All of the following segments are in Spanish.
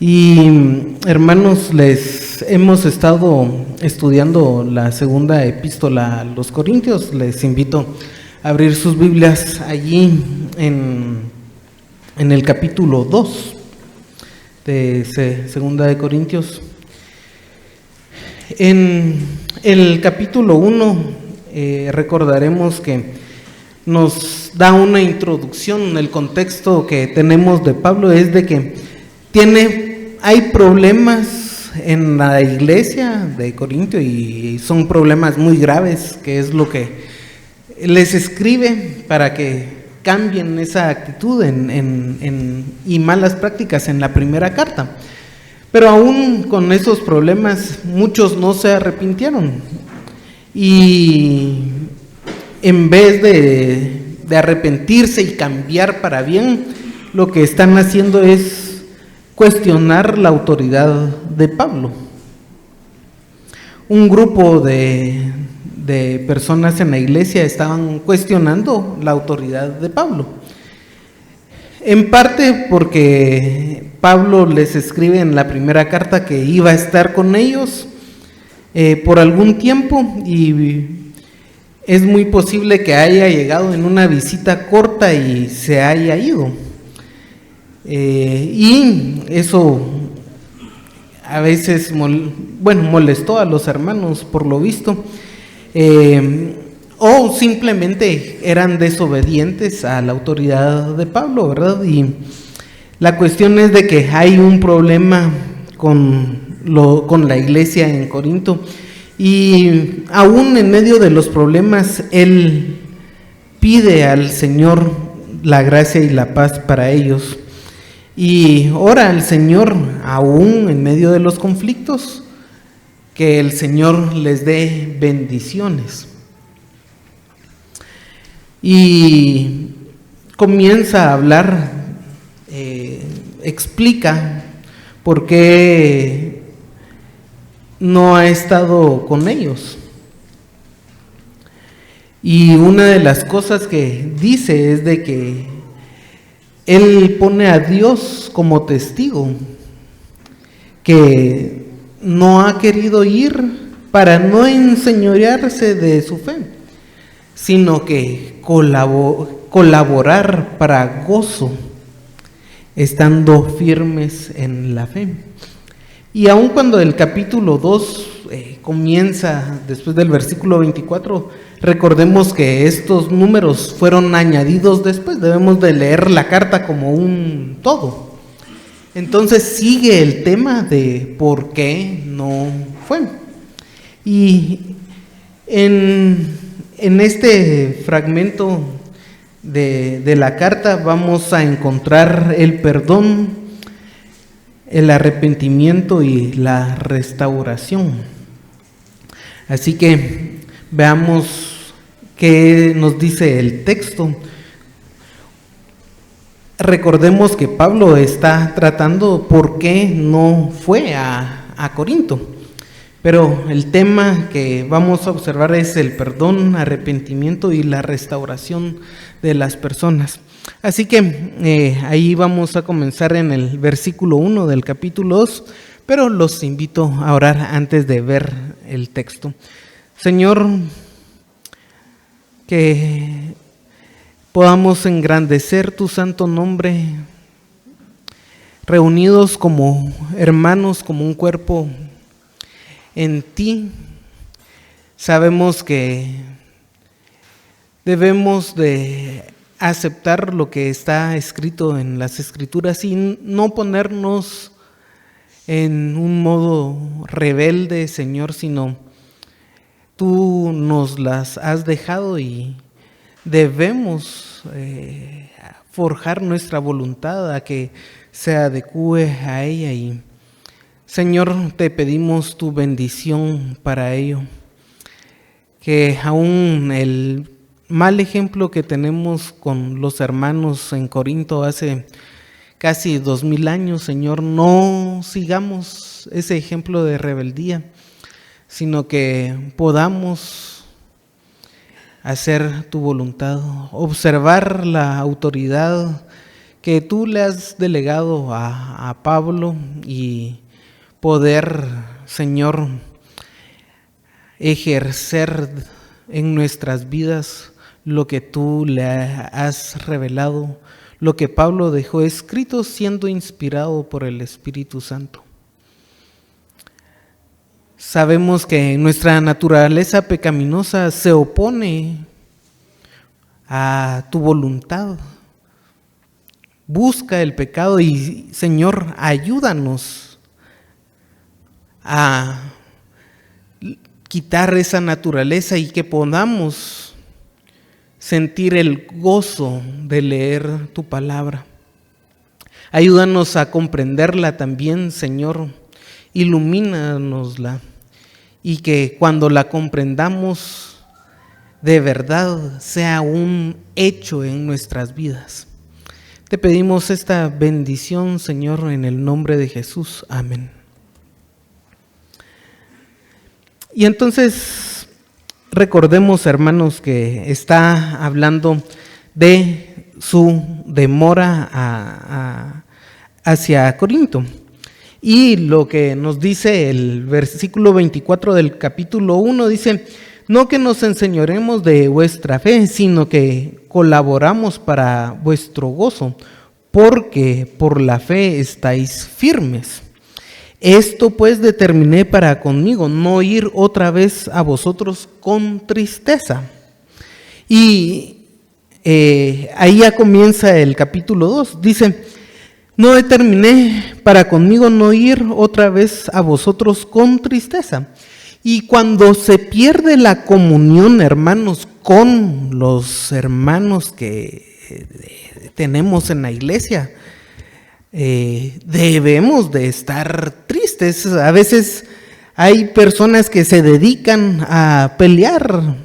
Y hermanos, les hemos estado estudiando la segunda epístola a los Corintios. Les invito a abrir sus Biblias allí en el capítulo 2 de segunda de Corintios. En el capítulo 1 recordaremos que nos da una introducción. El contexto que tenemos de Pablo es de que hay problemas en la iglesia de Corintio y son problemas muy graves, que es lo que les escribe para que cambien esa actitud y malas prácticas en la primera carta. Pero aún con esos problemas muchos no se arrepintieron y en vez de arrepentirse y cambiar para bien, lo que están haciendo es cuestionar la autoridad de Pablo. Un grupo de personas en la iglesia estaban cuestionando la autoridad de Pablo. En parte porque Pablo les escribe en la primera carta que iba a estar con ellos por algún tiempo y es muy posible que haya llegado en una visita corta y se haya ido. Y eso a veces molestó a los hermanos por lo visto, o simplemente eran desobedientes a la autoridad de Pablo, ¿verdad? Y la cuestión es de que hay un problema con la iglesia en Corinto y aún en medio de los problemas él pide al Señor la gracia y la paz para ellos. Y ora al Señor, aún en medio de los conflictos, que el Señor les dé bendiciones. Y comienza a hablar, explica por qué no ha estado con ellos. Y una de las cosas que dice es de que él pone a Dios como testigo, que no ha querido ir para no enseñorearse de su fe, sino que colaborar para gozo, estando firmes en la fe. Y aun cuando el capítulo 2 comienza después del versículo 24, recordemos que estos números fueron añadidos después, debemos de leer la carta como un todo. Entonces sigue el tema de por qué no fue. Y en este fragmento de la carta vamos a encontrar el perdón, el arrepentimiento y la restauración. Así que veamos qué nos dice el texto. Recordemos que Pablo está tratando por qué no fue a Corinto, pero el tema que vamos a observar es el perdón, arrepentimiento y la restauración de las personas. Así que ahí vamos a comenzar en el versículo 1 del capítulo 2, pero los invito a orar antes de ver el texto. Señor, que podamos engrandecer tu santo nombre, reunidos como hermanos, como un cuerpo en ti. Sabemos que debemos de aceptar lo que está escrito en las Escrituras y no ponernos en un modo rebelde, Señor, sino tú nos las has dejado y debemos forjar nuestra voluntad a que se adecue a ella. Y Señor, te pedimos tu bendición para ello, que aún el mal ejemplo que tenemos con los hermanos en Corinto hace casi 2000 años, Señor, no sigamos ese ejemplo de rebeldía, sino que podamos hacer tu voluntad, observar la autoridad que tú le has delegado a Pablo y poder, Señor, ejercer en nuestras vidas lo que tú le has revelado, lo que Pablo dejó escrito siendo inspirado por el Espíritu Santo. Sabemos que nuestra naturaleza pecaminosa se opone a tu voluntad. Busca el pecado y, Señor, ayúdanos a quitar esa naturaleza y que podamos sentir el gozo de leer tu palabra. Ayúdanos a comprenderla también, Señor. Ilumínanosla y que cuando la comprendamos de verdad sea un hecho en nuestras vidas. Te pedimos esta bendición, Señor, en el nombre de Jesús. Amén. Y entonces recordemos, hermanos, que está hablando de su demora hacia Corinto. Y lo que nos dice el versículo 24 del capítulo 1 dice: no que nos enseñoremos de vuestra fe, sino que colaboramos para vuestro gozo, porque por la fe estáis firmes. Esto pues determiné para conmigo, no ir otra vez a vosotros con tristeza. Y ahí ya comienza el capítulo 2, dice: no determiné para conmigo no ir otra vez a vosotros con tristeza. Y cuando se pierde la comunión, hermanos, con los hermanos que tenemos en la iglesia, debemos de estar tristes. A veces hay personas que se dedican a pelear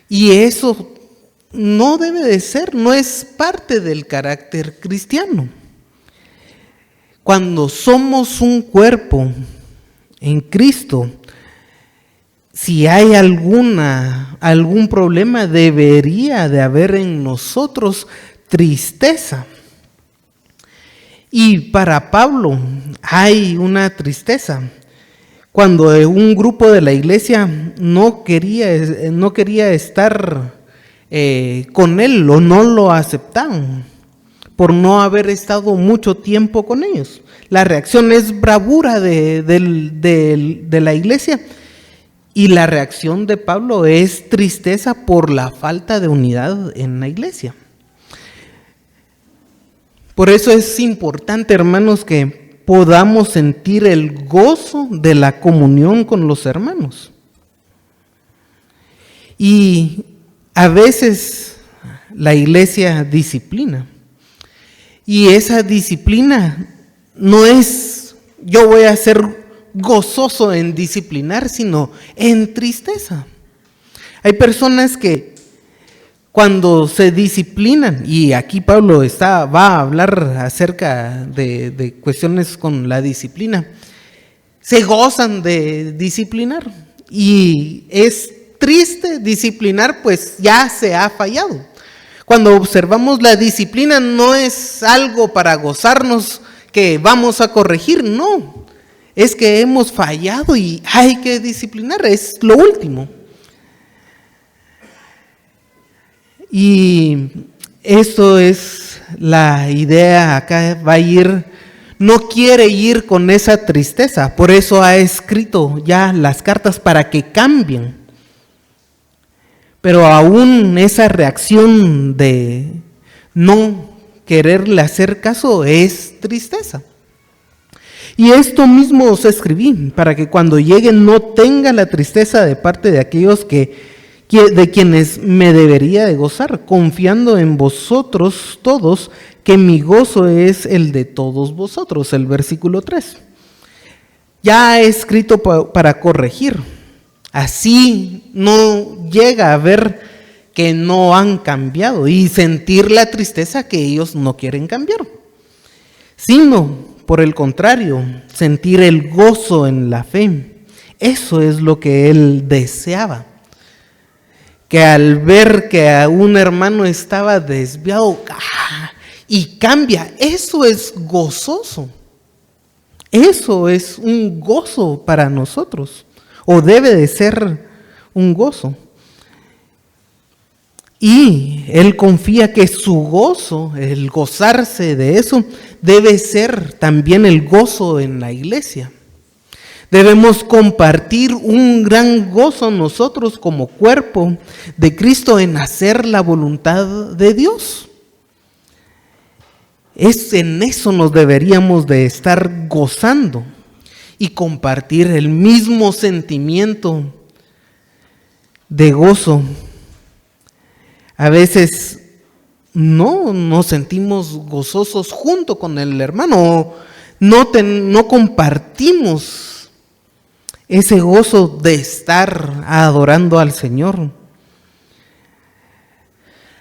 y eso no debe de ser, no es parte del carácter cristiano. Cuando somos un cuerpo en Cristo, si hay algún problema, debería de haber en nosotros tristeza. Y para Pablo hay una tristeza. Cuando un grupo de la iglesia no quería estar con él o no lo aceptaban, por no haber estado mucho tiempo con ellos. La reacción es bravura de la iglesia y la reacción de Pablo es tristeza por la falta de unidad en la iglesia. Por eso es importante, hermanos, que podamos sentir el gozo de la comunión con los hermanos. Y a veces la iglesia disciplina. Y esa disciplina no es yo voy a ser gozoso en disciplinar, sino en tristeza. Hay personas que cuando se disciplinan, y aquí Pablo va a hablar acerca de cuestiones con la disciplina, se gozan de disciplinar. Y es triste disciplinar, pues ya se ha fallado. Cuando observamos la disciplina no es algo para gozarnos que vamos a corregir, no. Es que hemos fallado y hay que disciplinar, es lo último. Y esto es la idea acá, no quiere ir con esa tristeza, por eso ha escrito ya las cartas para que cambien. Pero aún esa reacción de no quererle hacer caso es tristeza. Y esto mismo os escribí, para que cuando lleguen no tenga la tristeza de parte de aquellos de quienes me debería de gozar, confiando en vosotros todos, que mi gozo es el de todos vosotros. El versículo 3. Ya he escrito para corregir. Así no llega a ver que no han cambiado y sentir la tristeza que ellos no quieren cambiar, sino por el contrario, sentir el gozo en la fe. Eso es lo que él deseaba. Que al ver que a un hermano estaba desviado y cambia. Eso es gozoso. Eso es un gozo para nosotros, o debe de ser un gozo. Y él confía que su gozo, el gozarse de eso, debe ser también el gozo en la iglesia. Debemos compartir un gran gozo nosotros como cuerpo de Cristo en hacer la voluntad de Dios. Es en eso nos deberíamos de estar gozando y compartir el mismo sentimiento de gozo. A veces no nos sentimos gozosos junto con el hermano, no compartimos ese gozo de estar adorando al Señor.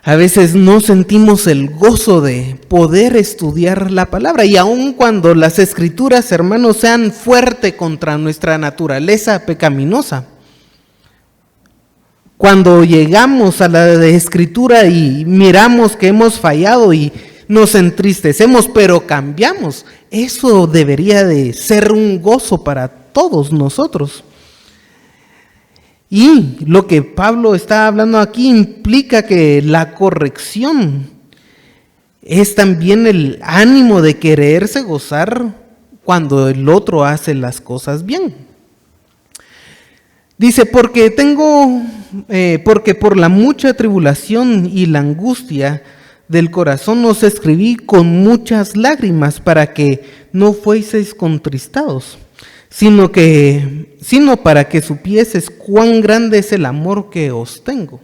A veces no sentimos el gozo de poder estudiar la palabra, y aun cuando las escrituras, hermanos, sean fuertes contra nuestra naturaleza pecaminosa, cuando llegamos a la escritura y miramos que hemos fallado y nos entristecemos, pero cambiamos, eso debería de ser un gozo para todos nosotros. Y lo que Pablo está hablando aquí implica que la corrección es también el ánimo de quererse gozar cuando el otro hace las cosas bien. Dice, porque por la mucha tribulación y la angustia del corazón os escribí con muchas lágrimas para que no fueseis contristados, sino para que supieses cuán grande es el amor que os tengo.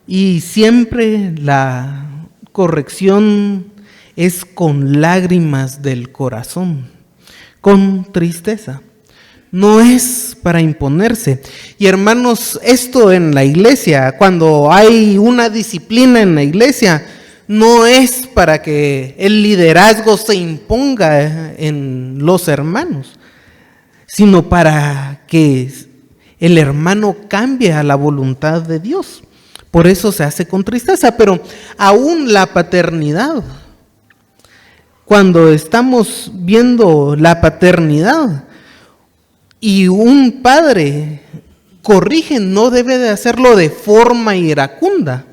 Y siempre la corrección es con lágrimas del corazón, con tristeza. No es para imponerse. Y hermanos, esto en la iglesia, cuando hay una disciplina en la iglesia, no es para que el liderazgo se imponga en los hermanos, sino para que el hermano cambie a la voluntad de Dios. Por eso se hace con tristeza. Pero aún la paternidad, cuando estamos viendo la paternidad y un padre corrige, no debe de hacerlo de forma iracunda.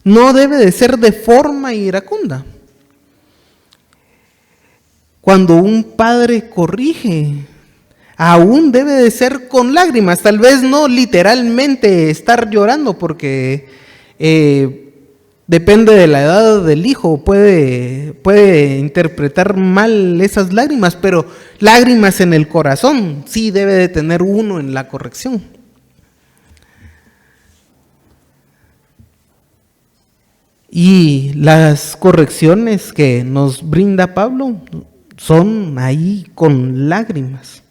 No debe de ser de forma iracunda. Cuando un padre corrige, aún debe de ser con lágrimas. Tal vez no literalmente estar llorando, porque depende de la edad del hijo, puede interpretar mal esas lágrimas, pero lágrimas en el corazón sí debe de tener uno en la corrección. Y las correcciones que nos brinda Pablo son ahí con lágrimas.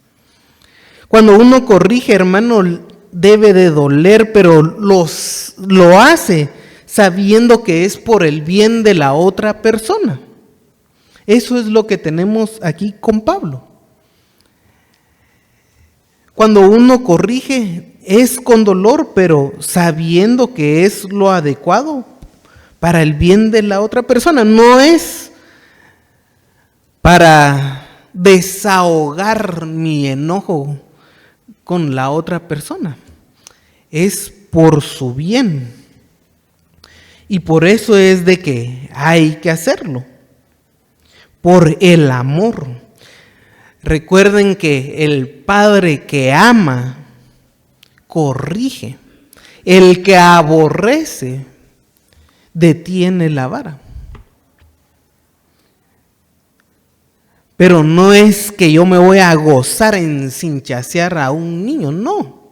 Cuando uno corrige, hermano, debe de doler, pero lo hace sabiendo que es por el bien de la otra persona. Eso es lo que tenemos aquí con Pablo. Cuando uno corrige es con dolor, pero sabiendo que es lo adecuado para el bien de la otra persona. No es para desahogar mi enojo con la otra persona. Es por su bien. Y por eso es de que hay que hacerlo. Por el amor. Recuerden que el padre que ama, corrige. El que aborrece, detiene la vara. Pero no es que yo me voy a gozar en cinchasear a un niño, no.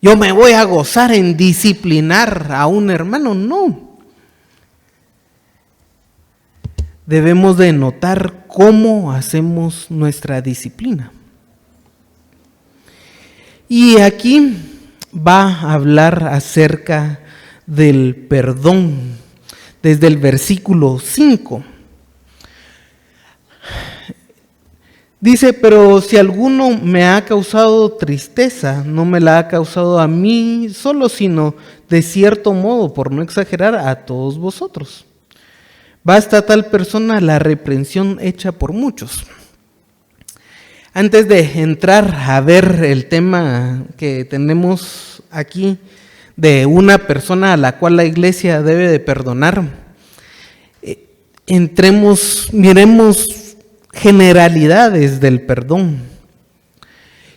Yo me voy a gozar en disciplinar a un hermano, no. Debemos de notar cómo hacemos nuestra disciplina. Y aquí va a hablar acerca del perdón, desde el versículo 5. Dice, pero si alguno me ha causado tristeza, no me la ha causado a mí solo, sino de cierto modo, por no exagerar, a todos vosotros. Basta a tal persona la reprensión hecha por muchos. Antes de entrar a ver el tema que tenemos aquí de una persona a la cual la iglesia debe de perdonar, miremos generalidades del perdón.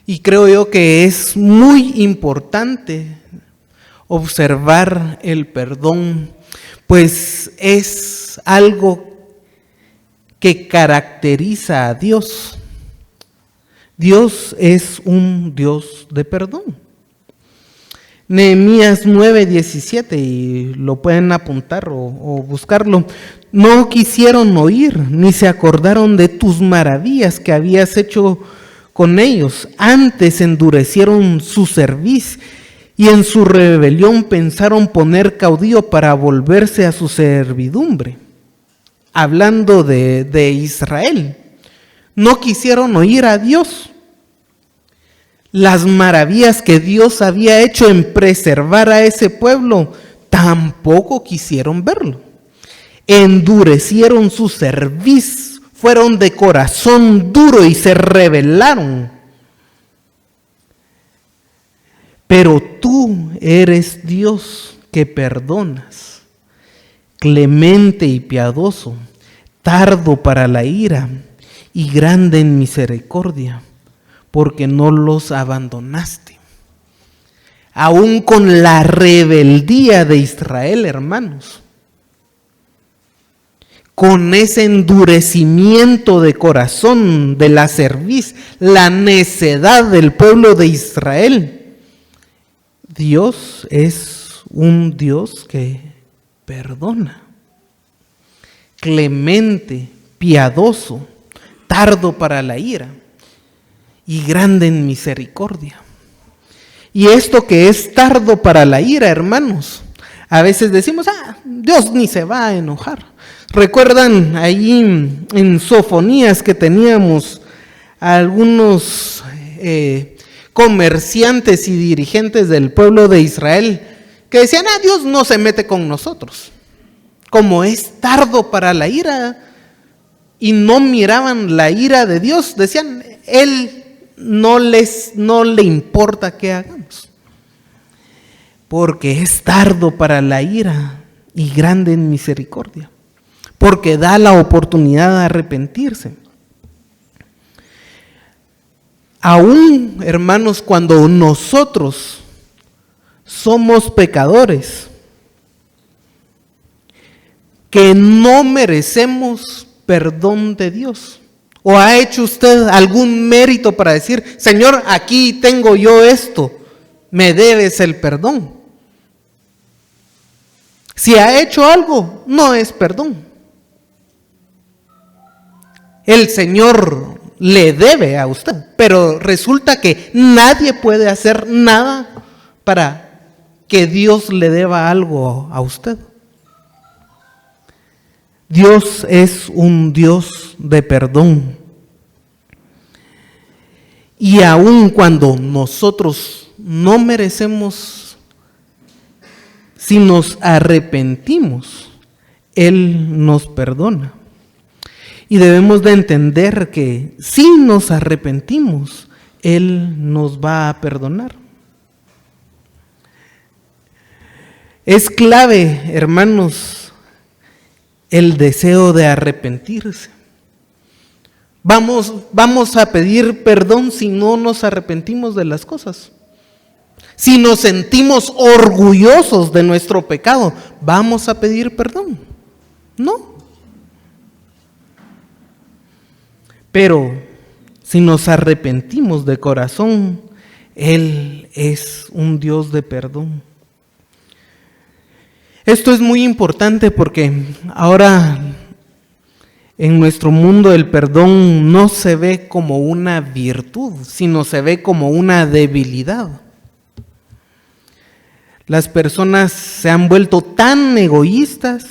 Y creo yo que es muy importante observar el perdón, pues es algo que caracteriza a Dios. Dios es un Dios de perdón. Nehemías 9:17, y lo pueden apuntar o buscarlo. No quisieron oír, ni se acordaron de tus maravillas que habías hecho con ellos. Antes endurecieron su cerviz, y en su rebelión pensaron poner caudillo para volverse a su servidumbre. Hablando de Israel. No quisieron oír a Dios. Las maravillas que Dios había hecho en preservar a ese pueblo, tampoco quisieron verlo. Endurecieron su cerviz, fueron de corazón duro y se rebelaron. Pero tú eres Dios que perdonas, clemente y piadoso, tardo para la ira y grande en misericordia, porque no los abandonaste. Aún con la rebeldía de Israel, hermanos, con ese endurecimiento de corazón de la cerviz, la necedad del pueblo de Israel, Dios es un Dios que perdona, clemente, piadoso, tardo para la ira y grande en misericordia. Y esto que es tardo para la ira, hermanos, a veces decimos, Dios ni se va a enojar. ¿Recuerdan ahí en Sofonías que teníamos algunos comerciantes y dirigentes del pueblo de Israel que decían, Dios no se mete con nosotros? Como es tardo para la ira, y no miraban la ira de Dios, decían, Él no le importa qué hagamos, porque es tardo para la ira y grande en misericordia, porque da la oportunidad de arrepentirse. Aún, hermanos, cuando nosotros somos pecadores, que no merecemos perdón de Dios, ¿o ha hecho usted algún mérito para decir, Señor, aquí tengo yo esto, me debes el perdón? Si ha hecho algo, no es perdón. El Señor le debe a usted, pero resulta que nadie puede hacer nada para que Dios le deba algo a usted. Dios es un Dios de perdón. Y aun cuando nosotros no merecemos, si nos arrepentimos, Él nos perdona. Y debemos de entender que si nos arrepentimos, Él nos va a perdonar. Es clave, hermanos, el deseo de arrepentirse. Vamos a pedir perdón si no nos arrepentimos de las cosas. Si nos sentimos orgullosos de nuestro pecado, ¿vamos a pedir perdón? No. Pero si nos arrepentimos de corazón, Él es un Dios de perdón. Esto es muy importante porque ahora en nuestro mundo el perdón no se ve como una virtud, sino se ve como una debilidad. Las personas se han vuelto tan egoístas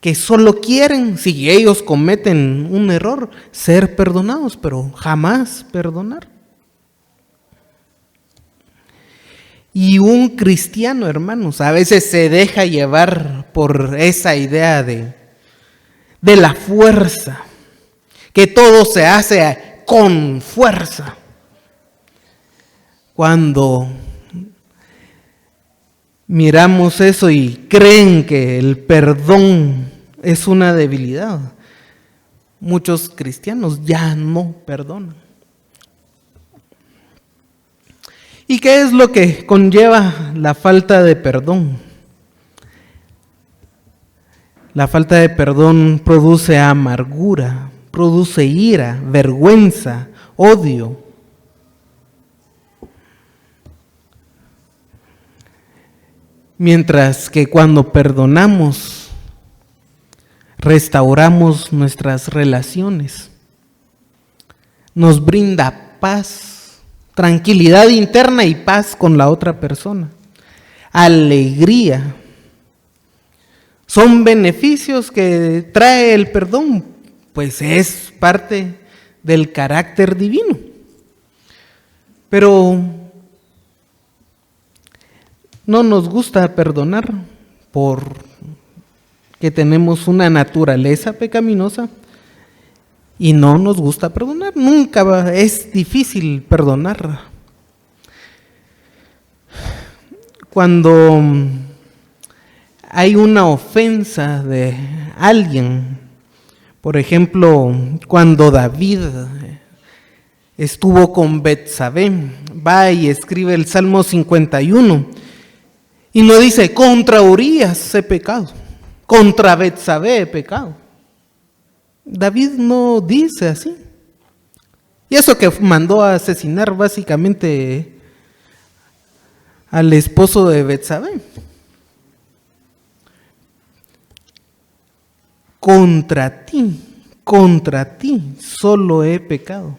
que solo quieren, si ellos cometen un error, ser perdonados, pero jamás perdonar. Y un cristiano, hermanos, a veces se deja llevar por esa idea de la fuerza, que todo se hace con fuerza. Cuando miramos eso y creen que el perdón es una debilidad, muchos cristianos ya no perdonan. ¿Y qué es lo que conlleva la falta de perdón? La falta de perdón produce amargura, produce ira, vergüenza, odio. Mientras que cuando perdonamos, restauramos nuestras relaciones, nos brinda paz, tranquilidad interna y paz con la otra persona, alegría. Son beneficios que trae el perdón, pues es parte del carácter divino. Pero no nos gusta perdonar porque tenemos una naturaleza pecaminosa y no nos gusta perdonar. Nunca es difícil perdonar. Cuando hay una ofensa de alguien, por ejemplo, cuando David estuvo con Betsabé, va y escribe el Salmo 51 y no dice: contra Urías he pecado, contra Betsabé he pecado. David no dice así. Y eso que mandó a asesinar básicamente al esposo de Betsabé. Contra ti solo he pecado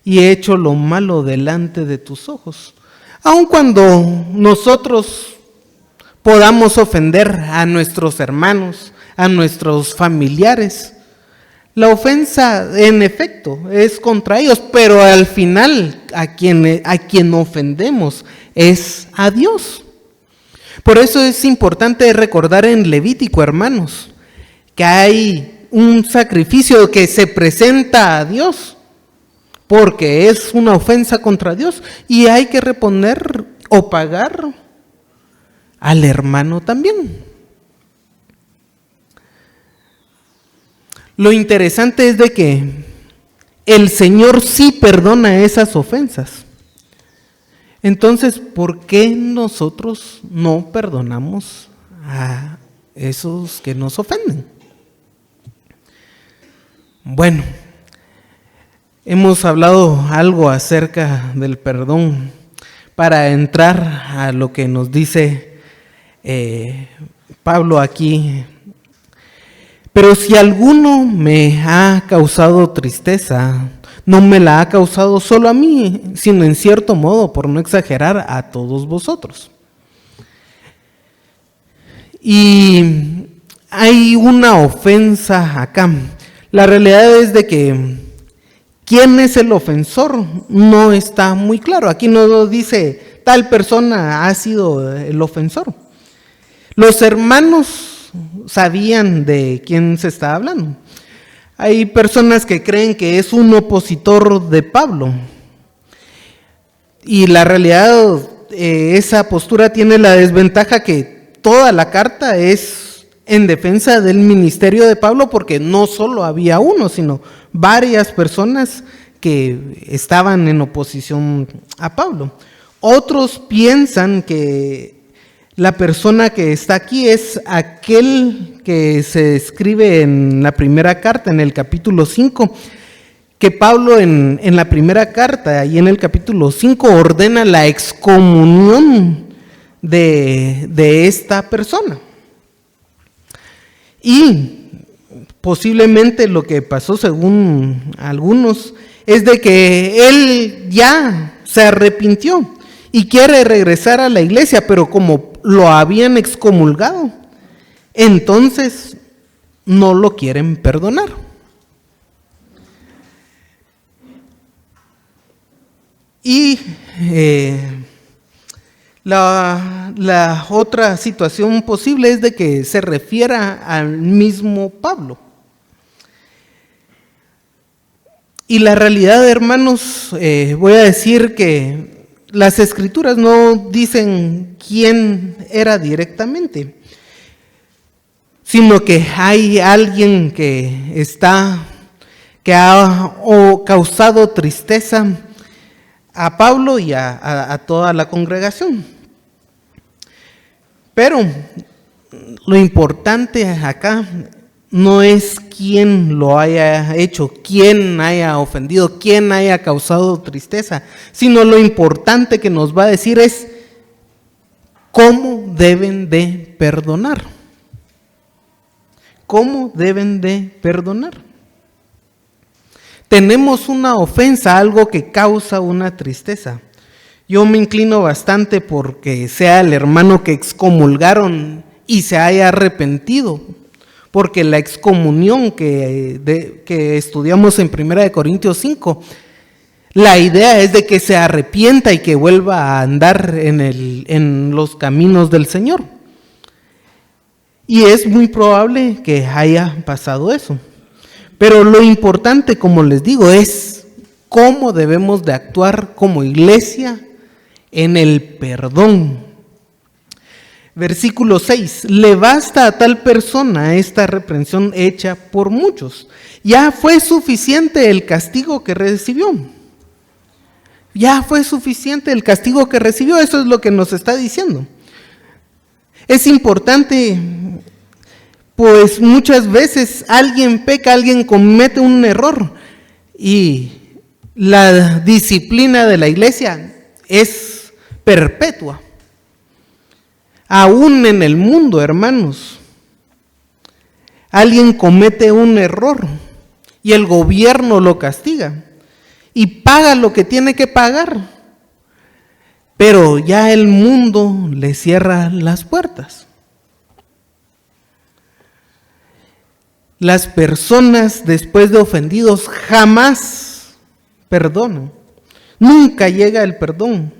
y he hecho lo malo delante de tus ojos. Aun cuando nosotros podamos ofender a nuestros hermanos, a nuestros familiares, la ofensa en efecto es contra ellos, pero al final a quien ofendemos es a Dios. Por eso es importante recordar en Levítico, hermanos, que hay un sacrificio que se presenta a Dios, porque es una ofensa contra Dios, y hay que reponer o pagar al hermano también. Lo interesante es de que el Señor sí perdona esas ofensas. Entonces, ¿por qué nosotros no perdonamos a esos que nos ofenden? Bueno, hemos hablado algo acerca del perdón para entrar a lo que nos dice Pablo aquí. Pero si alguno me ha causado tristeza, no me la ha causado solo a mí, sino en cierto modo, por no exagerar, a todos vosotros. Y hay una ofensa acá. La realidad es de que quién es el ofensor no está muy claro. Aquí no dice tal persona ha sido el ofensor. Los hermanos sabían de quién se está hablando. Hay personas que creen que es un opositor de Pablo. Y la realidad, esa postura tiene la desventaja que toda la carta es en defensa del ministerio de Pablo, porque no solo había uno, sino varias personas que estaban en oposición a Pablo. Otros piensan que la persona que está aquí es aquel que se escribe en la primera carta, en el capítulo 5, que Pablo en la primera carta y en el capítulo 5 ordena la excomunión de esta persona. Y posiblemente lo que pasó, según algunos, es de que él ya se arrepintió y quiere regresar a la iglesia, pero como lo habían excomulgado, entonces no lo quieren perdonar. Y la otra situación posible es de que se refiera al mismo Pablo. Y la realidad, hermanos, voy a decir que las Escrituras no dicen quién era directamente, sino que hay alguien que ha causado tristeza a Pablo y a toda la congregación. Pero lo importante acá no es quién lo haya hecho, quién haya ofendido, quién haya causado tristeza, sino lo importante que nos va a decir es cómo deben de perdonar. ¿Cómo deben de perdonar? Tenemos una ofensa, algo que causa una tristeza. Yo me inclino bastante porque sea el hermano que excomulgaron y se haya arrepentido, porque la excomunión que estudiamos en 1 Corintios 5, la idea es de que se arrepienta y que vuelva a andar en los caminos del Señor. Y es muy probable que haya pasado eso. Pero lo importante, como les digo, es cómo debemos de actuar como iglesia en el perdón. Versículo 6, le basta a tal persona esta reprensión hecha por muchos. Ya fue suficiente el castigo que recibió. Ya fue suficiente el castigo que recibió, eso es lo que nos está diciendo. Es importante, pues muchas veces alguien peca, alguien comete un error y la disciplina de la iglesia es perpetua. Aún en el mundo, hermanos, alguien comete un error y el gobierno lo castiga y paga lo que tiene que pagar, pero ya el mundo le cierra las puertas. Las personas después de ofendidos jamás perdonan, nunca llega el perdón.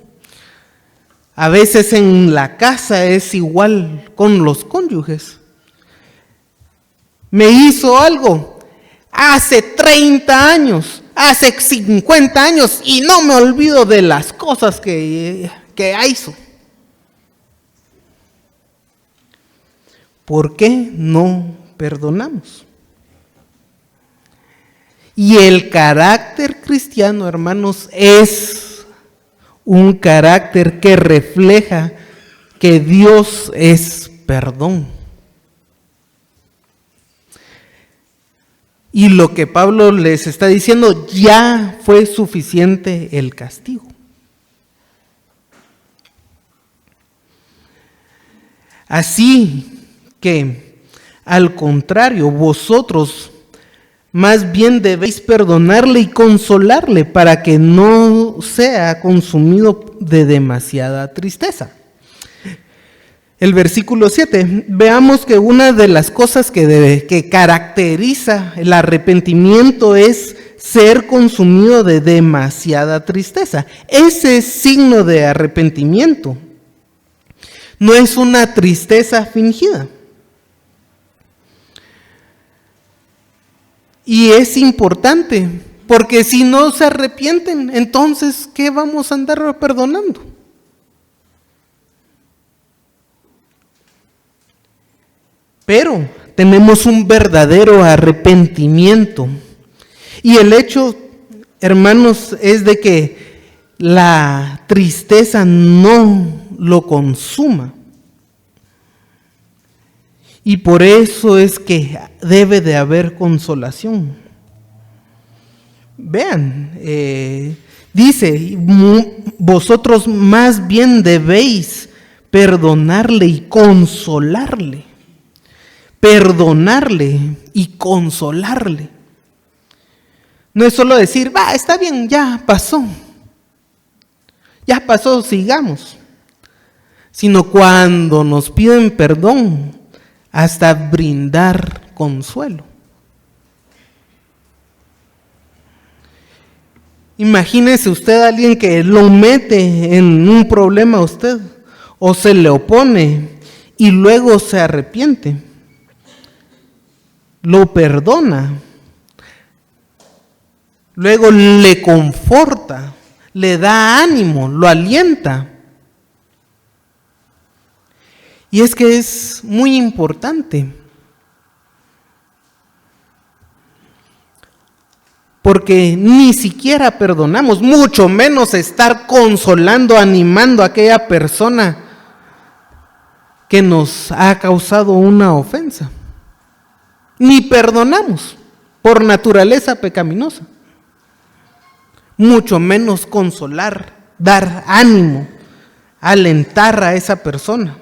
A veces en la casa es igual con los cónyuges. Me hizo algo hace 30 años, hace 50 años y no me olvido de las cosas que hizo. ¿Por qué no perdonamos? Y el carácter cristiano, hermanos, es un carácter que refleja que Dios es perdón. Y lo que Pablo les está diciendo, ya fue suficiente el castigo. Así que, al contrario, vosotros más bien debéis perdonarle y consolarle para que no sea consumido de demasiada tristeza. El versículo 7, veamos que una de las cosas que caracteriza el arrepentimiento es ser consumido de demasiada tristeza. Ese signo de arrepentimiento no es una tristeza fingida. Y es importante, porque si no se arrepienten, entonces, ¿qué vamos a andar perdonando? Pero tenemos un verdadero arrepentimiento. Y el hecho, hermanos, es de que la tristeza no lo consuma. Y por eso es que debe de haber consolación. Vean, dice, vosotros más bien debéis perdonarle y consolarle. Perdonarle y consolarle. No es solo decir, está bien, ya pasó, sigamos. Sino cuando nos piden perdón, hasta brindar consuelo. Imagínese usted a alguien que lo mete en un problema a usted o se le opone y luego se arrepiente, lo perdona, luego le conforta, le da ánimo, lo alienta. Y es que es muy importante, porque ni siquiera perdonamos, mucho menos estar consolando, animando a aquella persona que nos ha causado una ofensa. Ni perdonamos por naturaleza pecaminosa. Mucho menos consolar, dar ánimo, alentar a esa persona.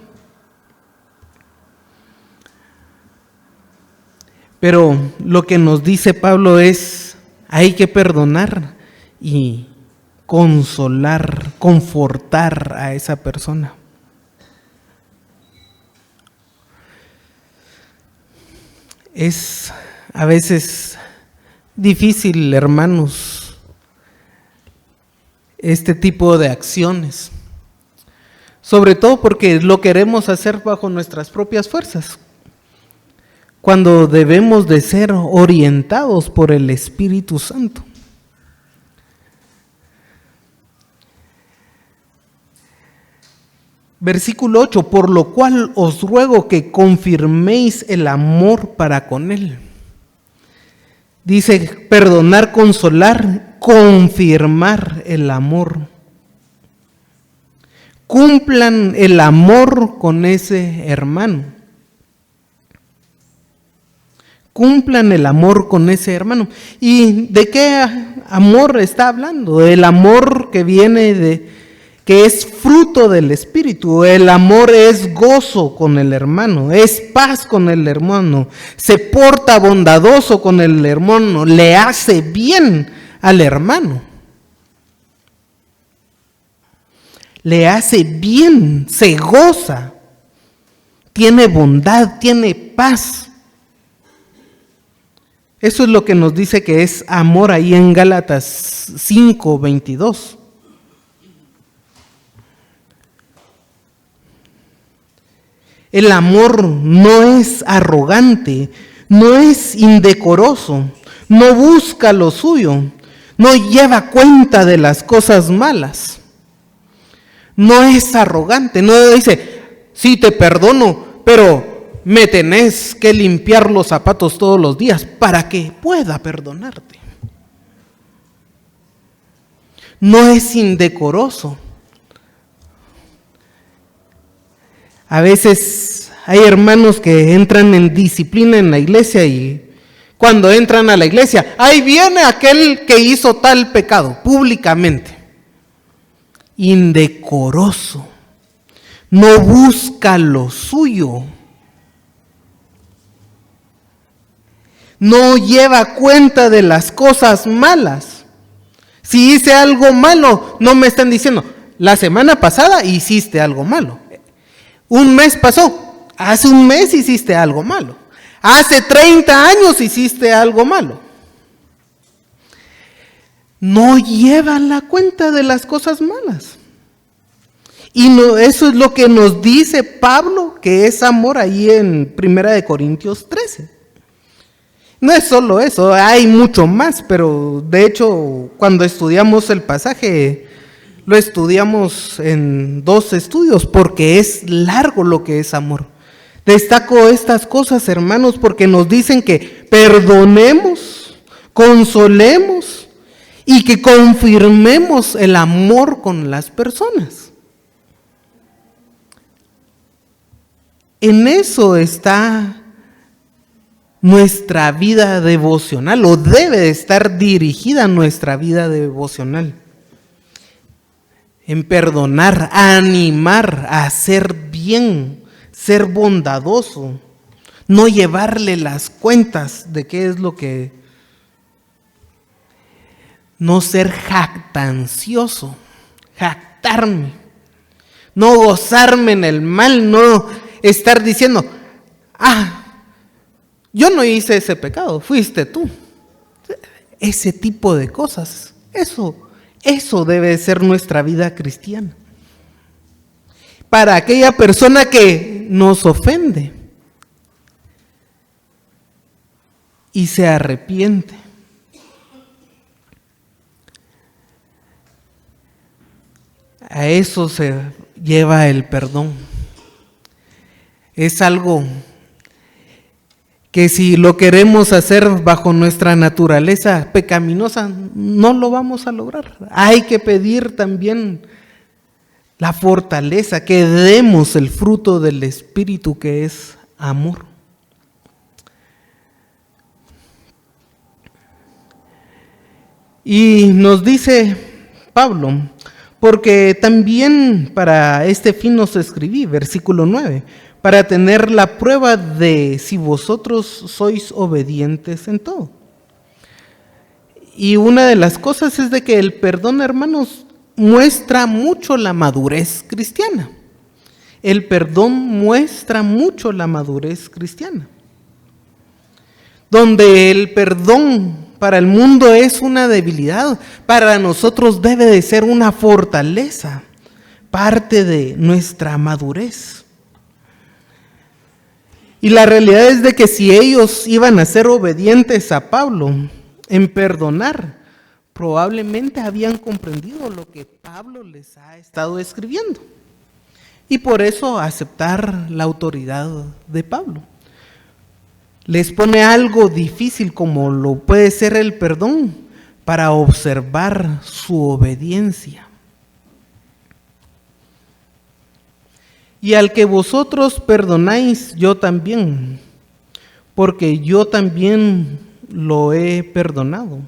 Pero lo que nos dice Pablo es, hay que perdonar y consolar, confortar a esa persona. Es a veces difícil, hermanos, este tipo de acciones, sobre todo porque lo queremos hacer bajo nuestras propias fuerzas, cuando debemos de ser orientados por el Espíritu Santo. Versículo 8, por lo cual os ruego que confirméis el amor para con Él. Dice, perdonar, consolar, confirmar el amor. Cumplan el amor con ese hermano. Cumplan el amor con ese hermano. ¿Y de qué amor está hablando? El amor que viene que es fruto del Espíritu. El amor es gozo con el hermano, es paz con el hermano, se porta bondadoso con el hermano, le hace bien al hermano. Le hace bien, se goza, tiene bondad, tiene paz. Eso es lo que nos dice que es amor ahí en Gálatas 5:22. El amor no es arrogante, no es indecoroso, no busca lo suyo, no lleva cuenta de las cosas malas. No es arrogante, no dice, sí te perdono, pero me tenés que limpiar los zapatos todos los días para que pueda perdonarte. No es indecoroso. A veces hay hermanos que entran en disciplina en la iglesia y cuando entran a la iglesia, ahí viene aquel que hizo tal pecado públicamente. Indecoroso. No busca lo suyo. No lleva cuenta de las cosas malas. Si hice algo malo, no me están diciendo, la semana pasada hiciste algo malo. Un mes pasó, hace un mes hiciste algo malo. Hace 30 años hiciste algo malo. No lleva la cuenta de las cosas malas. Y no, eso es lo que nos dice Pablo, que es amor ahí en 1 Corintios 13. No es solo eso, hay mucho más, pero de hecho cuando estudiamos el pasaje, lo estudiamos en 2 estudios porque es largo lo que es amor. Destaco estas cosas, hermanos, porque nos dicen que perdonemos, consolemos y que confirmemos el amor con las personas. En eso está nuestra vida devocional, o debe de estar dirigida nuestra vida devocional. En perdonar, animar, a hacer bien, ser bondadoso, no llevarle las cuentas de qué es lo que... No ser jactancioso, jactarme, no gozarme en el mal, no estar diciendo, Yo no hice ese pecado, fuiste tú. Ese tipo de cosas, eso debe ser nuestra vida cristiana. Para aquella persona que nos ofende y se arrepiente. A eso se lleva el perdón. Es algo que si lo queremos hacer bajo nuestra naturaleza pecaminosa, no lo vamos a lograr. Hay que pedir también la fortaleza, que demos el fruto del Espíritu, que es amor. Y nos dice Pablo, porque también para este fin os escribí, versículo 9, para tener la prueba de si vosotros sois obedientes en todo. Y una de las cosas es de que el perdón, hermanos, muestra mucho la madurez cristiana. El perdón muestra mucho la madurez cristiana. Donde el perdón para el mundo es una debilidad, para nosotros debe de ser una fortaleza, parte de nuestra madurez. Y la realidad es de que si ellos iban a ser obedientes a Pablo en perdonar, probablemente habían comprendido lo que Pablo les ha estado escribiendo. Y por eso aceptar la autoridad de Pablo. Les pone algo difícil como lo puede ser el perdón para observar su obediencia. Y al que vosotros perdonáis, yo también, porque yo también lo he perdonado.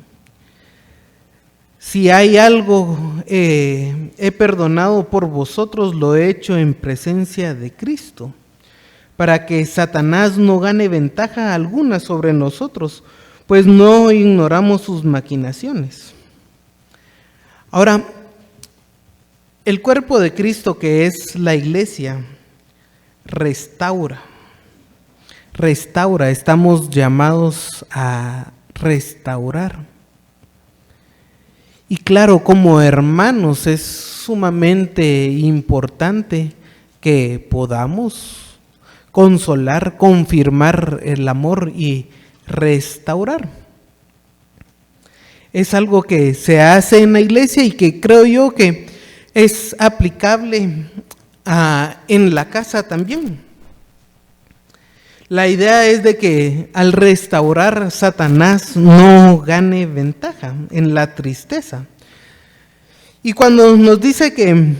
Si hay algo he perdonado por vosotros, lo he hecho en presencia de Cristo, para que Satanás no gane ventaja alguna sobre nosotros, pues no ignoramos sus maquinaciones. Ahora, el cuerpo de Cristo, que es la iglesia, restaura, estamos llamados a restaurar. Y claro, como hermanos es sumamente importante que podamos consolar, confirmar el amor y restaurar. Es algo que se hace en la iglesia y que creo yo que es aplicable en la casa también. La idea es de que al restaurar, Satanás no gane ventaja en la tristeza. Y cuando nos dice que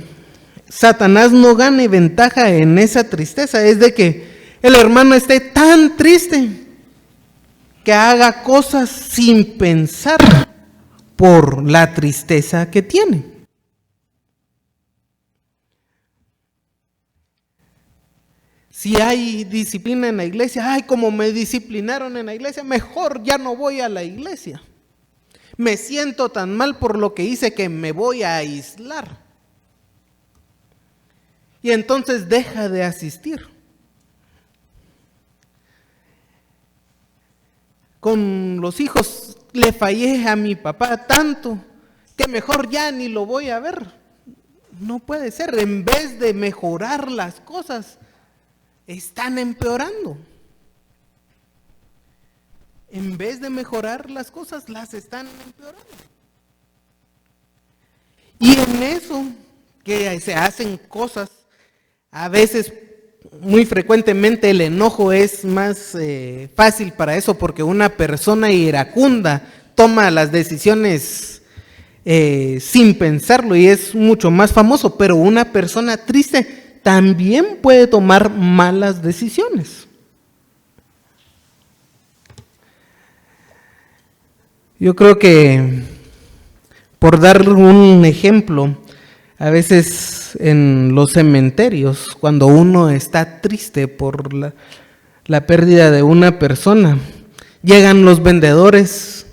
Satanás no gane ventaja en esa tristeza, es de que el hermano esté tan triste que haga cosas sin pensar por la tristeza que tiene. Si hay disciplina en la iglesia, ay, como me disciplinaron en la iglesia, mejor ya no voy a la iglesia. Me siento tan mal por lo que hice que me voy a aislar. Y entonces deja de asistir. Con los hijos le fallé a mi papá tanto que mejor ya ni lo voy a ver. No puede ser, en vez de mejorar las cosas, están empeorando. En vez de mejorar las cosas, las están empeorando. Y en eso que se hacen cosas, a veces, muy frecuentemente el enojo es más fácil para eso, porque una persona iracunda toma las decisiones sin pensarlo y es mucho más famoso, pero una persona triste también puede tomar malas decisiones. Yo creo que, por dar un ejemplo, a veces en los cementerios, cuando uno está triste por la pérdida de una persona, llegan los vendedores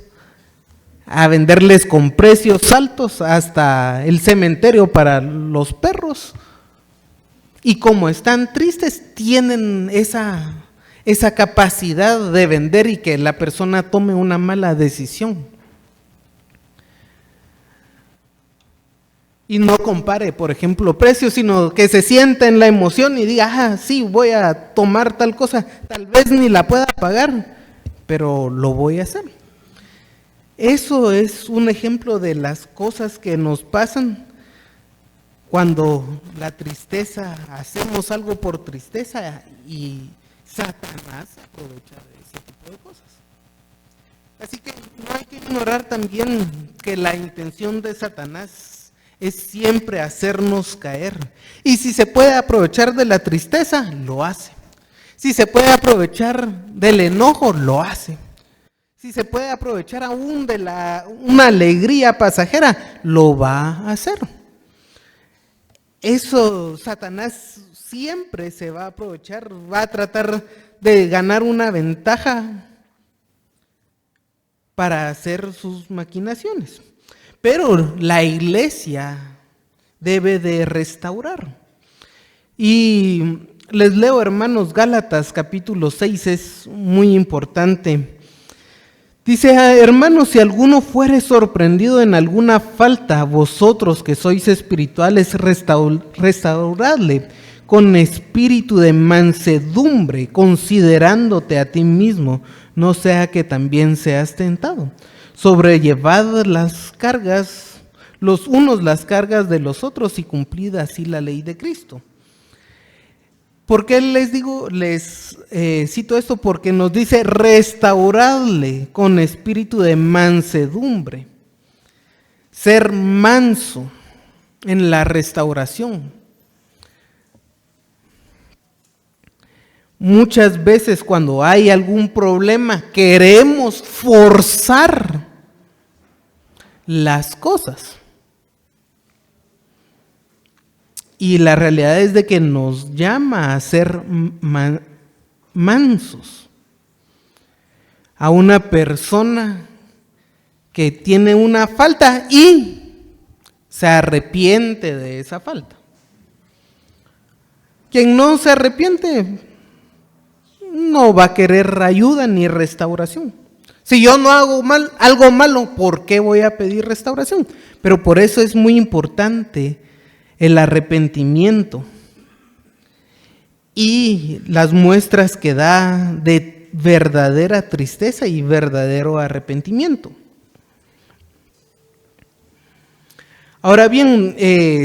a venderles con precios altos hasta el cementerio para los perros. Y como están tristes, tienen esa esa capacidad de vender y que la persona tome una mala decisión. Y no compare, por ejemplo, precios, sino que se sienta en la emoción y diga, sí, voy a tomar tal cosa, tal vez ni la pueda pagar, pero lo voy a hacer. Eso es un ejemplo de las cosas que nos pasan cuando la tristeza, hacemos algo por tristeza y Satanás se aprovecha de ese tipo de cosas. Así que no hay que ignorar también que la intención de Satanás es siempre hacernos caer. Y si se puede aprovechar de la tristeza, lo hace. Si se puede aprovechar del enojo, lo hace. Si se puede aprovechar aún de una alegría pasajera, lo va a hacer. Eso Satanás siempre se va a aprovechar, va a tratar de ganar una ventaja para hacer sus maquinaciones. Pero la iglesia debe de restaurar. Y les leo, hermanos, Gálatas capítulo 6, es muy importante. Dice, hermanos, si alguno fuere sorprendido en alguna falta, vosotros que sois espirituales, restauradle con espíritu de mansedumbre, considerándote a ti mismo, no sea que también seas tentado. Sobrellevad las cargas, los unos las cargas de los otros y cumplid así la ley de Cristo. ¿Por qué les cito esto? Porque nos dice restauradle con espíritu de mansedumbre, ser manso en la restauración. Muchas veces cuando hay algún problema queremos forzar las cosas. Y la realidad es de que nos llama a ser mansos. A una persona que tiene una falta y se arrepiente de esa falta. Quien no se arrepiente no va a querer ayuda ni restauración. Si yo no hago algo malo, ¿por qué voy a pedir restauración? Pero por eso es muy importante el arrepentimiento y las muestras que da de verdadera tristeza y verdadero arrepentimiento. Ahora bien,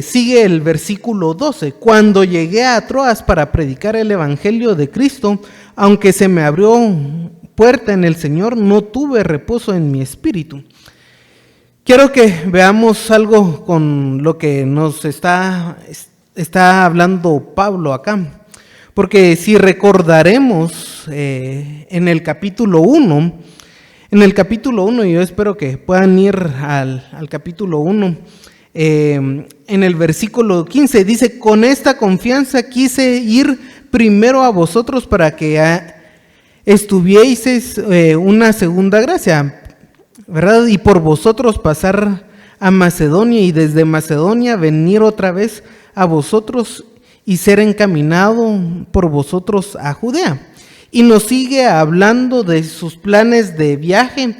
sigue el versículo 12. Cuando llegué a Troas para predicar el evangelio de Cristo, aunque se me abrió puerta en el Señor, no tuve reposo en mi espíritu. Quiero que veamos algo con lo que nos está hablando Pablo acá. Porque si recordaremos en el capítulo 1, yo espero que puedan ir al capítulo 1, en el versículo 15 dice, con esta confianza quise ir primero a vosotros para que estuvieseis una segunda gracia, ¿verdad? Y por vosotros pasar a Macedonia y desde Macedonia venir otra vez a vosotros y ser encaminado por vosotros a Judea. Y nos sigue hablando de sus planes de viaje,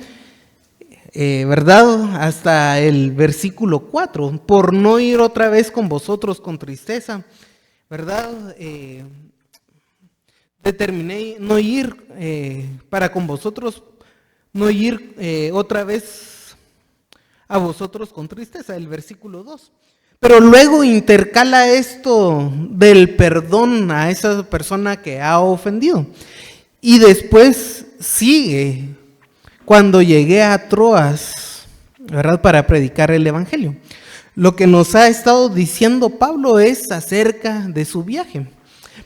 ¿verdad? Hasta el versículo 4, por no ir otra vez con vosotros con tristeza, ¿verdad? Determiné no ir para con vosotros, no ir otra vez a vosotros con tristeza, el versículo 2. Pero luego intercala esto del perdón a esa persona que ha ofendido. Y después sigue cuando llegué a Troas, ¿verdad? Para predicar el evangelio. Lo que nos ha estado diciendo Pablo es acerca de su viaje.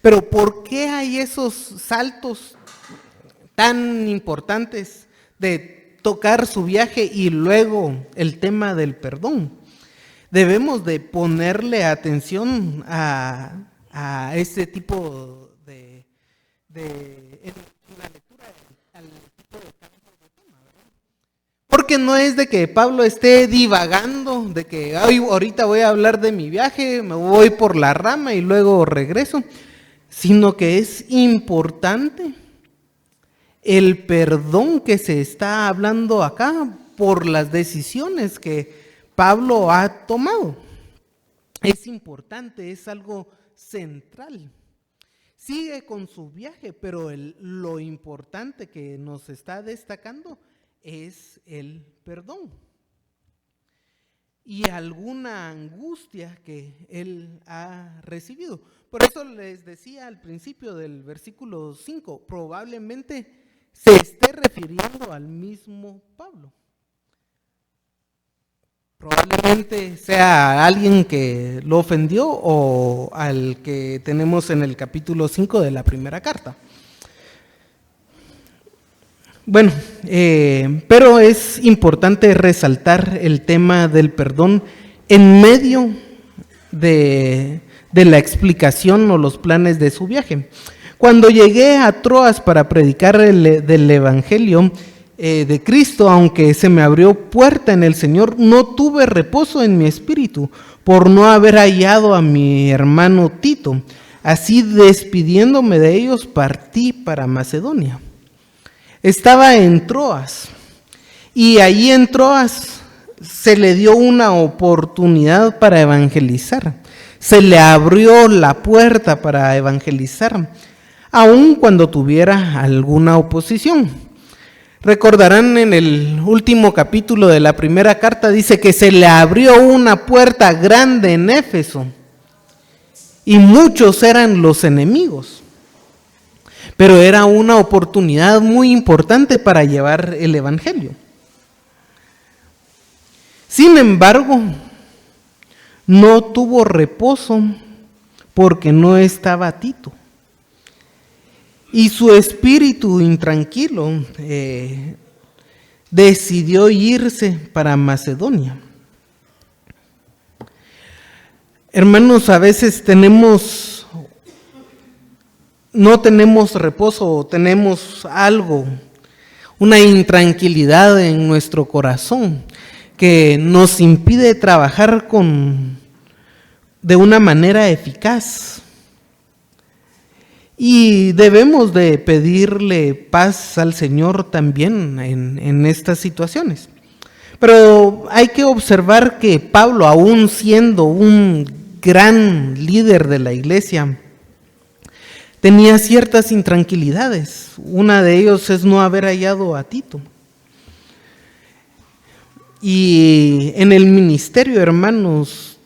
Pero ¿por qué hay esos saltos tan importantes de tocar su viaje y luego el tema del perdón? Debemos de ponerle atención a este tipo de en la lectura al tipo de campo de tema, ¿verdad? Porque no es de que Pablo esté divagando, de que ahorita voy a hablar de mi viaje, me voy por la rama y luego regreso, sino que es importante el perdón que se está hablando acá por las decisiones que Pablo ha tomado. Es importante, es algo central. Sigue con su viaje, pero lo importante que nos está destacando es el perdón y alguna angustia que él ha recibido. Por eso les decía al principio del versículo 5, probablemente se esté refiriendo al mismo Pablo. Probablemente sea alguien que lo ofendió o al que tenemos en el capítulo 5 de la primera carta. Bueno, pero es importante resaltar el tema del perdón en medio de la explicación o los planes de su viaje. Cuando llegué a Troas para predicar del Evangelio de Cristo, aunque se me abrió puerta en el Señor, no tuve reposo en mi espíritu por no haber hallado a mi hermano Tito. Así, despidiéndome de ellos, partí para Macedonia. Estaba en Troas y allí en Troas se le dio una oportunidad para evangelizar. Se le abrió la puerta para evangelizar, aun cuando tuviera alguna oposición. Recordarán en el último capítulo de la primera carta, dice que se le abrió una puerta grande en Éfeso y muchos eran los enemigos. Pero era una oportunidad muy importante para llevar el Evangelio. Sin embargo, no tuvo reposo porque no estaba Tito. Y su espíritu intranquilo decidió irse para Macedonia. Hermanos, a veces no tenemos reposo o tenemos algo, una intranquilidad en nuestro corazón que nos impide trabajar de una manera eficaz. Y debemos de pedirle paz al Señor también en estas situaciones. Pero hay que observar que Pablo, aún siendo un gran líder de la iglesia, tenía ciertas intranquilidades. Una de ellos es no haber hallado a Tito. Y en el ministerio, hermanos,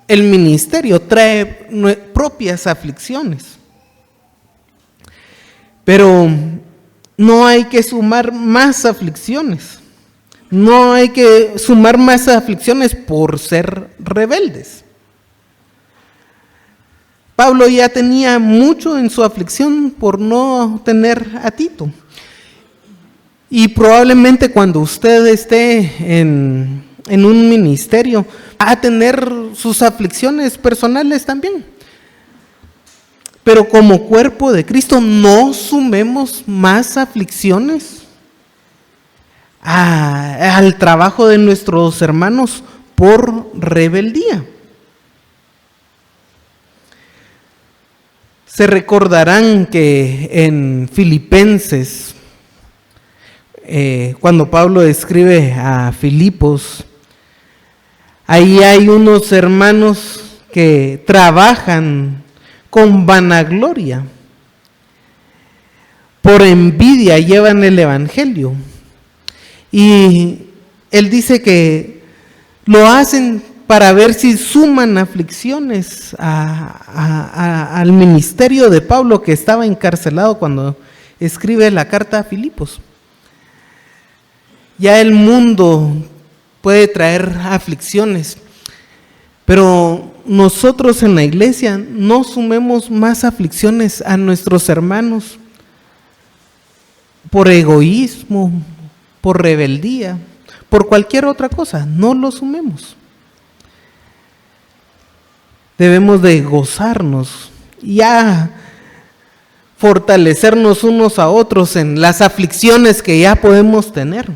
el ministerio trae propias aflicciones. Pero no hay que sumar más aflicciones. No hay que sumar más aflicciones por ser rebeldes. Pablo ya tenía mucho en su aflicción por no tener a Tito. Y probablemente cuando usted esté en un ministerio, va a tener sus aflicciones personales también. Pero como cuerpo de Cristo, no sumemos más aflicciones al trabajo de nuestros hermanos por rebeldía. Se recordarán que en Filipenses, cuando Pablo escribe a Filipos, ahí hay unos hermanos que trabajan con vanagloria, por envidia llevan el Evangelio. Y él dice que lo hacen para ver si suman aflicciones al ministerio de Pablo, que estaba encarcelado cuando escribe la carta a Filipos. Ya el mundo puede traer aflicciones, pero nosotros en la iglesia no sumemos más aflicciones a nuestros hermanos por egoísmo, por rebeldía, por cualquier otra cosa, no lo sumemos. Debemos de gozarnos y fortalecernos unos a otros en las aflicciones que ya podemos tener.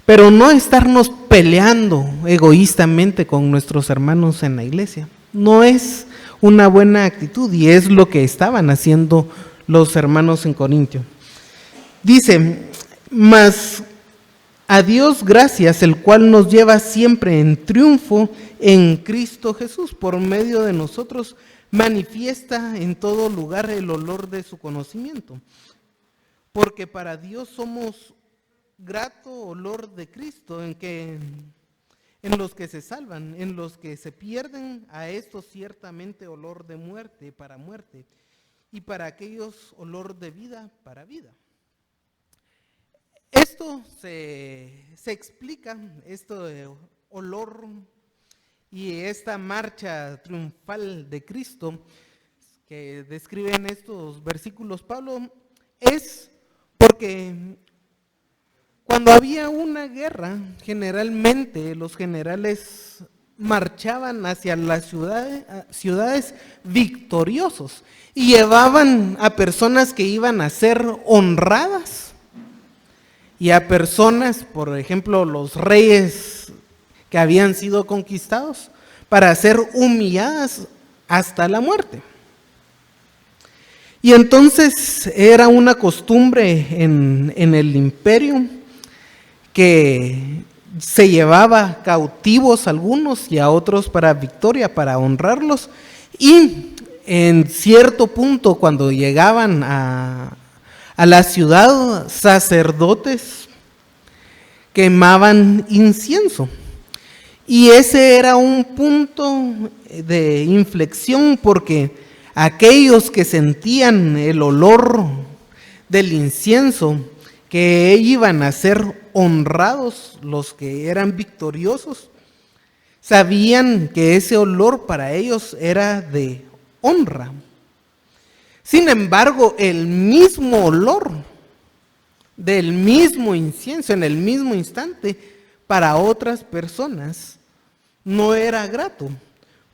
Pero no estarnos peleando egoístamente con nuestros hermanos en la iglesia. No es una buena actitud y es lo que estaban haciendo los hermanos en Corintio. Dice, mas a Dios gracias, el cual nos lleva siempre en triunfo en Cristo Jesús. Por medio de nosotros manifiesta en todo lugar el olor de su conocimiento. Porque para Dios somos grato olor de Cristo, en los que se salvan, en los que se pierden, a estos ciertamente olor de muerte para muerte, y para aquellos olor de vida para vida. Esto se explica, olor y esta marcha triunfal de Cristo que describe en estos versículos Pablo, es porque cuando había una guerra, generalmente los generales marchaban hacia las ciudades victoriosos y llevaban a personas que iban a ser honradas y a personas, por ejemplo, los reyes que habían sido conquistados, para ser humilladas hasta la muerte. Y entonces era una costumbre en el imperio que se llevaba cautivos algunos y a otros para victoria, para honrarlos, y en cierto punto cuando llegaban a la ciudad, sacerdotes quemaban incienso. Y ese era un punto de inflexión, porque aquellos que sentían el olor del incienso, que iban a ser honrados, los que eran victoriosos, sabían que ese olor para ellos era de honra. Sin embargo, el mismo olor del mismo incienso en el mismo instante para otras personas no era grato,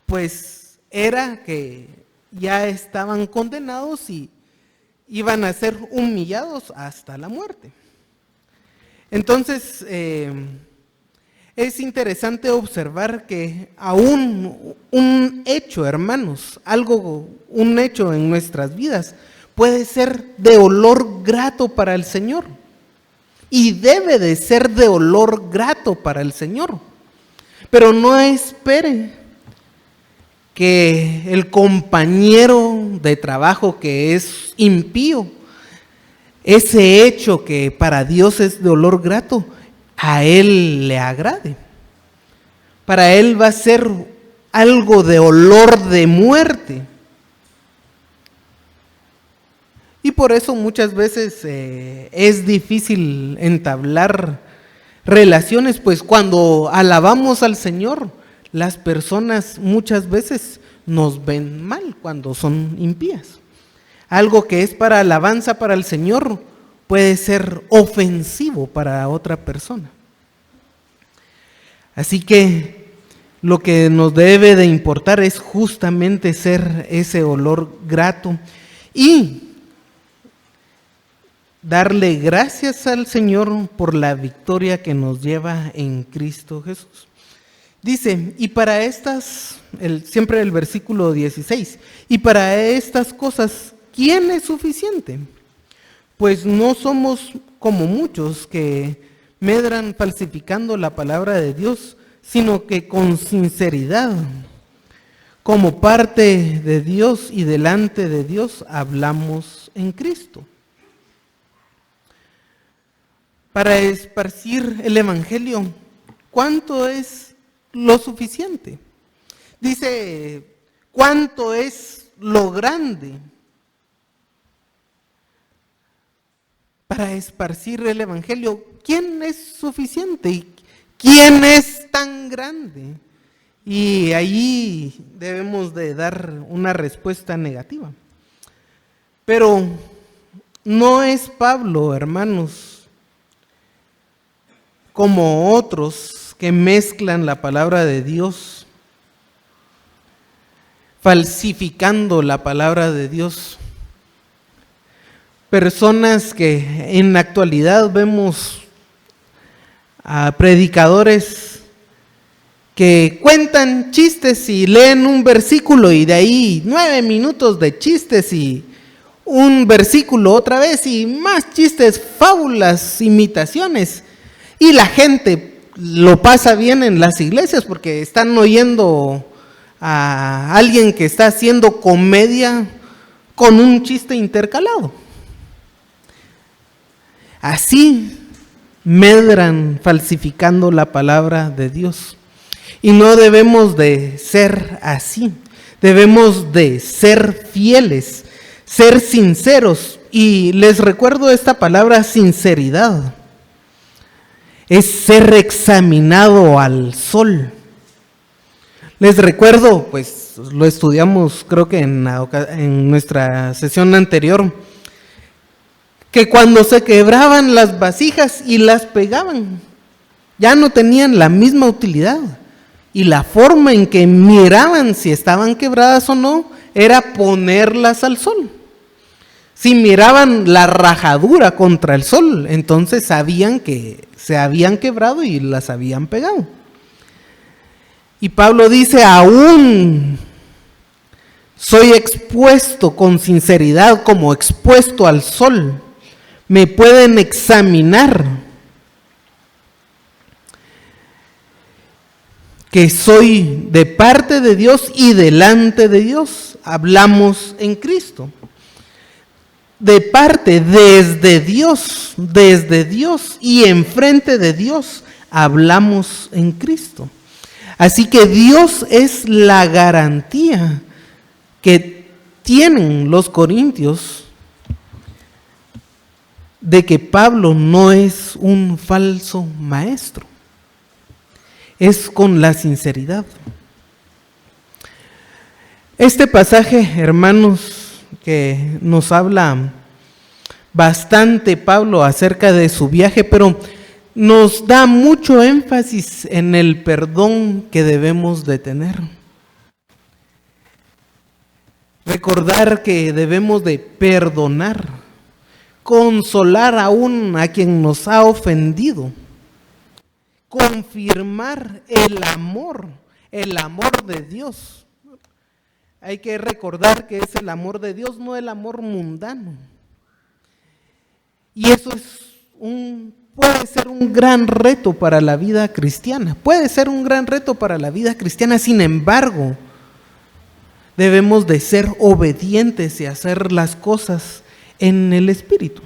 pues era que ya estaban condenados y iban a ser humillados hasta la muerte. Entonces, es interesante observar que aún un hecho, hermanos, un hecho en nuestras vidas puede ser de olor grato para el Señor y debe de ser de olor grato para el Señor. Pero no espere que el compañero de trabajo que es impío, ese hecho que para Dios es de olor grato, a él le agrade. Para él va a ser algo de olor de muerte. Y por eso muchas veces es difícil entablar relaciones, pues cuando alabamos al Señor, las personas muchas veces nos ven mal cuando son impías. Algo que es para alabanza para el Señor puede ser ofensivo para otra persona. Así que lo que nos debe de importar es justamente ser ese olor grato y darle gracias al Señor por la victoria que nos lleva en Cristo Jesús. Dice, y para estas, siempre el versículo 16, y para estas cosas, ¿quién es suficiente? Pues no somos como muchos que medran falsificando la palabra de Dios, sino que con sinceridad, como parte de Dios y delante de Dios, hablamos en Cristo. Para esparcir el Evangelio, ¿cuánto es lo suficiente? Dice, ¿cuánto es lo grande? Para esparcir el Evangelio, ¿quién es suficiente? ¿Quién es tan grande? Y allí debemos de dar una respuesta negativa. Pero no es Pablo, hermanos, como otros que mezclan la palabra de Dios, falsificando la palabra de Dios. Personas que en la actualidad vemos a predicadores que cuentan chistes y leen un versículo y de ahí 9 minutos de chistes y un versículo otra vez y más chistes, fábulas, imitaciones. Y la gente lo pasa bien en las iglesias porque están oyendo a alguien que está haciendo comedia con un chiste intercalado. Así medran falsificando la palabra de Dios. Y no debemos de ser así. Debemos de ser fieles, ser sinceros. Y les recuerdo esta palabra sinceridad. Es ser examinado al sol. Les recuerdo, pues lo estudiamos creo que en nuestra sesión anterior, que cuando se quebraban las vasijas y las pegaban, ya no tenían la misma utilidad. Y la forma en que miraban si estaban quebradas o no, era ponerlas al sol. Si miraban la rajadura contra el sol, entonces sabían que se habían quebrado y las habían pegado. Y Pablo dice, aún soy expuesto con sinceridad como expuesto al sol. Me pueden examinar que soy de parte de Dios y delante de Dios. Hablamos en Cristo. De parte, desde Dios y enfrente de Dios, hablamos en Cristo. Así que Dios es la garantía que tienen los corintios de que Pablo no es un falso maestro. Es con la sinceridad. Este pasaje, hermanos, que nos habla bastante Pablo acerca de su viaje, pero nos da mucho énfasis en el perdón que debemos de tener. Recordar que debemos de perdonar, consolar aún a quien nos ha ofendido, confirmar el amor de Dios. Hay que recordar que es el amor de Dios, no el amor mundano. Y eso puede ser un gran reto para la vida cristiana. Puede ser un gran reto para la vida cristiana. Sin embargo, debemos de ser obedientes y hacer las cosas en el Espíritu.